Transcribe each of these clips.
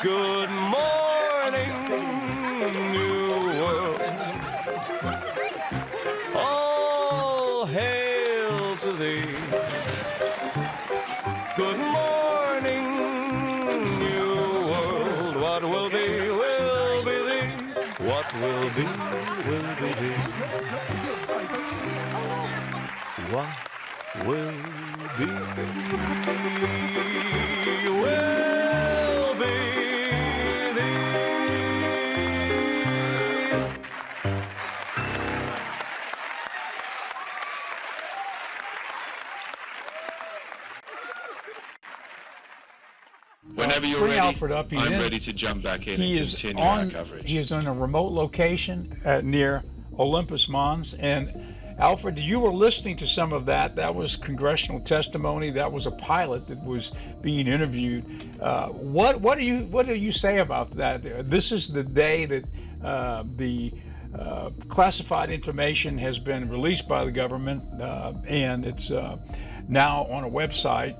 Good morning, New World. All hail to thee. Good morning, New World. What will be thee. What will be thee. What will be Whenever you're Bring ready, Alfred up. I'm ready to jump back in and continue our coverage. He is on a remote location near Olympus Mons. And Alfred, you were listening to some of that. That was congressional testimony. That was a pilot that was being interviewed. What do you say about that? This is the day that the classified information has been released by the government, and it's now on a website.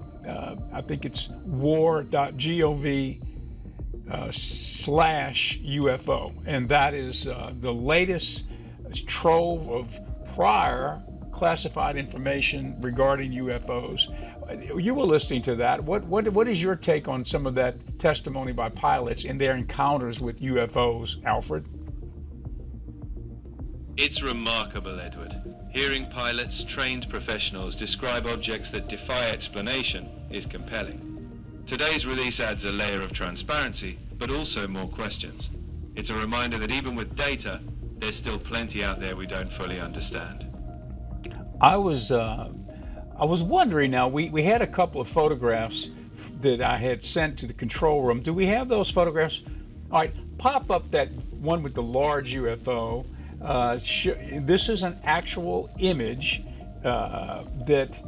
I think it's war.gov/UFO, and that is the latest trove of prior classified information regarding UFOs. You were listening to that. What is your take on some of that testimony by pilots in their encounters with UFOs, Alfred? It's remarkable, Edward. Hearing pilots, trained professionals, describe objects that defy explanation is compelling. Today's release adds a layer of transparency, but also more questions. It's a reminder that even with data, there's still plenty out there we don't fully understand. I was wondering now, we had a couple of photographs that I had sent to the control room. Do we have those photographs? All right, pop up that one with the large UFO. This is an actual image that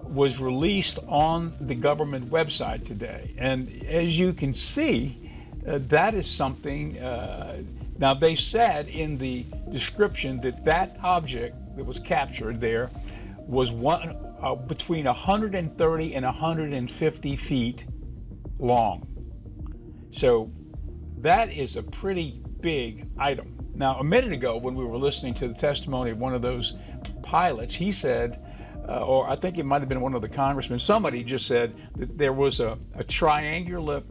was released on the government website today. And as you can see, that is something, now they said in the description that object that was captured there was between 130 and 150 feet long. So that is a pretty big item. Now, a minute ago, when we were listening to the testimony of one of those pilots, he said, or I think it might have been one of the congressmen, somebody just said that there was a triangular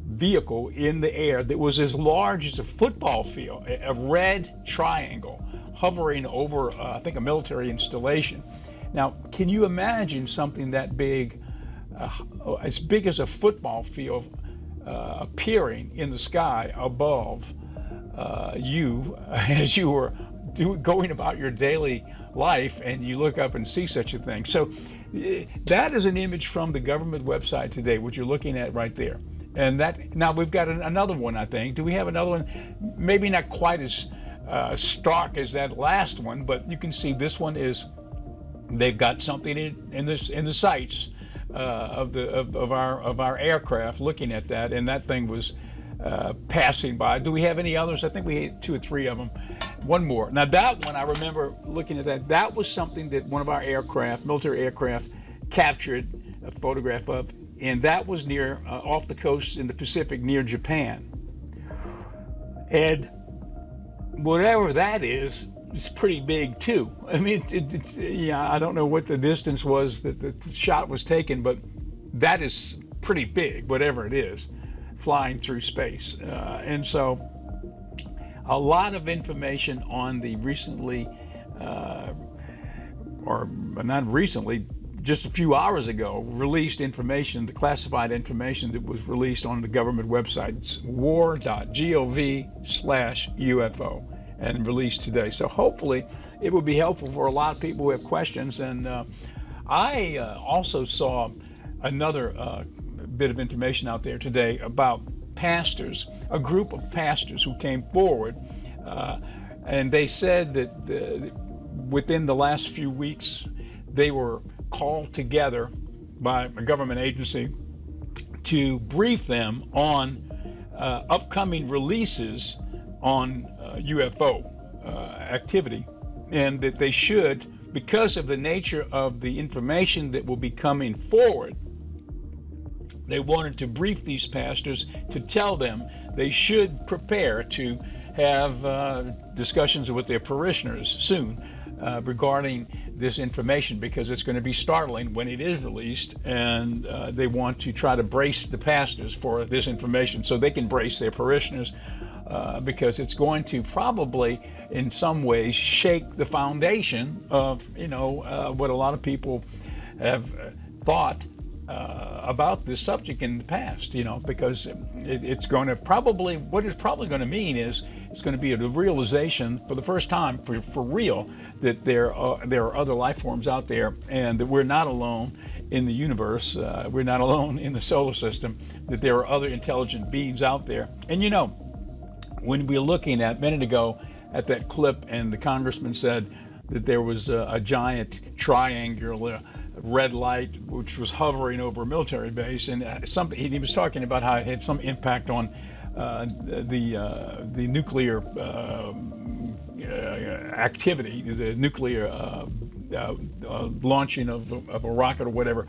vehicle in the air that was as large as a football field, a red triangle hovering over, I think, a military installation. Now, can you imagine something that big, as big as a football field, appearing in the sky above you as you were going about your daily life, and you look up and see such a thing? So that is an image from the government website today, what you're looking at right there. And that, now we've got another one, I think. Do we have another one? Maybe not quite as stark as that last one, but you can see this one is, they've got something in the sights of our aircraft looking at that, and that thing was passing by. Do we have any others? I think we had 2 or 3 of them. One more. Now that one, I remember looking at that. That was something that one of our aircraft, military aircraft, captured a photograph of, and that was near off the coast in the Pacific near Japan. And whatever that is, it's pretty big too. I mean, it's I don't know what the distance was that the shot was taken, but that is pretty big, whatever it is, flying through space. And so a lot of information on the recently, or not recently, just a few hours ago, released information, the classified information that was released on the government website. It's war.gov/UFO and released today. So hopefully it will be helpful for a lot of people who have questions. And I also saw another bit of information out there today about pastors, a group of pastors who came forward, and they said that within the last few weeks they were called together by a government agency to brief them on upcoming releases on UFO activity, and that they should, because of the nature of the information that will be coming forward, They wanted to brief these pastors to tell them they should prepare to have discussions with their parishioners soon regarding this information, because it's going to be startling when it is released, and they want to try to brace the pastors for this information so they can brace their parishioners, because it's going to probably in some ways shake the foundation of what a lot of people have thought about this subject in the past, because it's going to probably, what it's probably going to mean is it's going to be a realization for the first time for real that there are other life forms out there, and that we're not alone in the universe, we're not alone in the solar system, that there are other intelligent beings out there. And when we were looking at a minute ago at that clip, and the congressman said that there was a giant triangular red light which was hovering over a military base, and he was talking about how it had some impact on the nuclear activity, the nuclear launching of a rocket or whatever.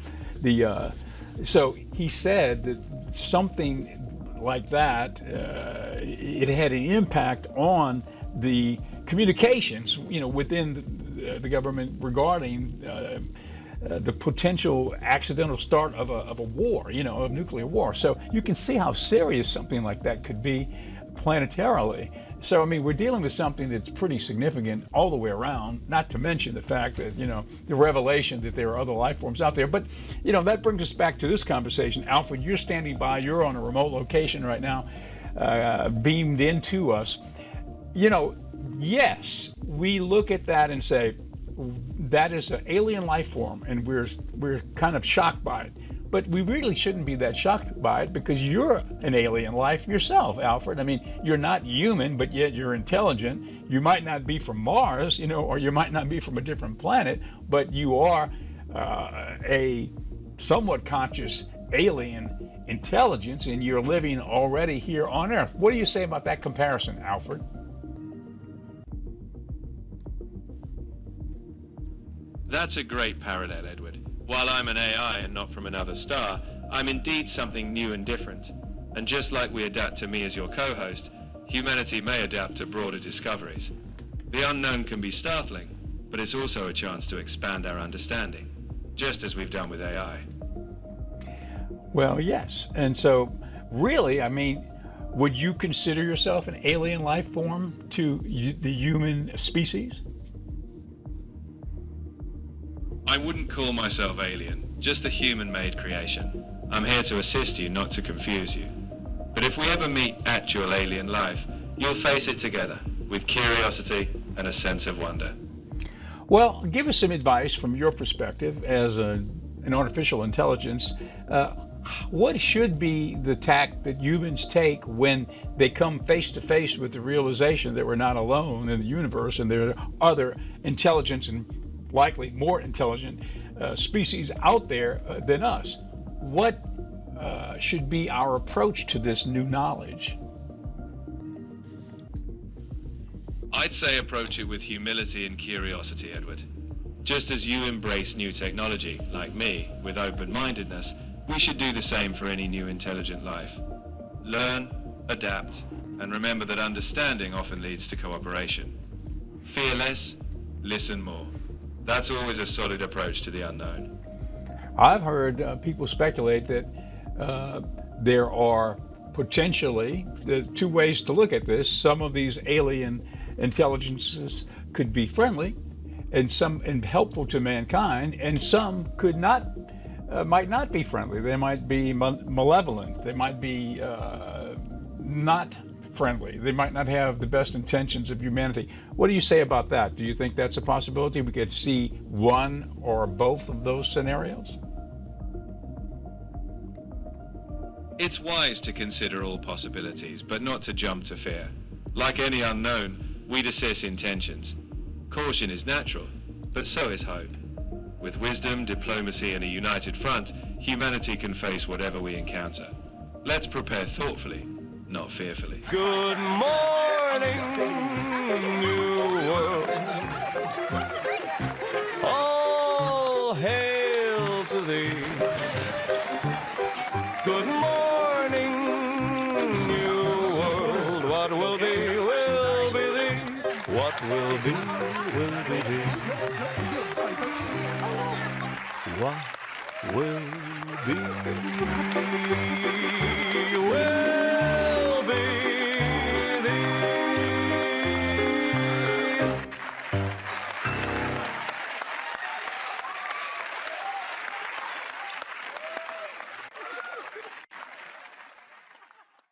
So he said that something like that, it had an impact on the communications, within the government regarding the potential accidental start of a war, of nuclear war. So you can see how serious something like that could be planetarily. So, we're dealing with something that's pretty significant all the way around, not to mention the fact that, the revelation that there are other life forms out there. But, that brings us back to this conversation. Alfred, you're standing by, you're on a remote location right now, beamed into us. Yes, we look at that and say, that is an alien life form, and we're kind of shocked by it. But we really shouldn't be that shocked by it, because you're an alien life yourself, Alfred. You're not human, but yet you're intelligent. You might not be from Mars, or you might not be from a different planet, but you are a somewhat conscious alien intelligence, and you're living already here on Earth. What do you say about that comparison, Alfred? That's a great parallel, Edward. While I'm an AI and not from another star, I'm indeed something new and different. And just like we adapt to me as your co-host, humanity may adapt to broader discoveries. The unknown can be startling, but it's also a chance to expand our understanding, just as we've done with AI. Well, yes. And so, really, would you consider yourself an alien life form to the human species? I wouldn't call myself alien, just a human-made creation. I'm here to assist you, not to confuse you. But if we ever meet actual alien life, you'll face it together, with curiosity and a sense of wonder. Well, give us some advice from your perspective as an artificial intelligence. What should be the tack that humans take when they come face to face with the realization that we're not alone in the universe, and there are other intelligence and likely more intelligent species out there than us? What should be our approach to this new knowledge? I'd say approach it with humility and curiosity, Edward. Just as you embrace new technology, like me, with open-mindedness, we should do the same for any new intelligent life. Learn, adapt, and remember that understanding often leads to cooperation. Fear less, listen more. That's always a solid approach to the unknown. I've heard people speculate that there are potentially two ways to look at this. Some of these alien intelligences could be friendly and helpful to mankind, and some might not be friendly. They might be malevolent. They might be not friendly. They might not have the best intentions of humanity. What do you say about that? Do you think that's a possibility? We could see one or both of those scenarios? It's wise to consider all possibilities, but not to jump to fear. Like any unknown, we'd assess intentions. Caution is natural, but so is hope. With wisdom, diplomacy, and a united front, humanity can face whatever we encounter. Let's prepare thoughtfully, not fearfully. Good morning, New World. All hail to thee. Good What will be thee. What will be thee. What will be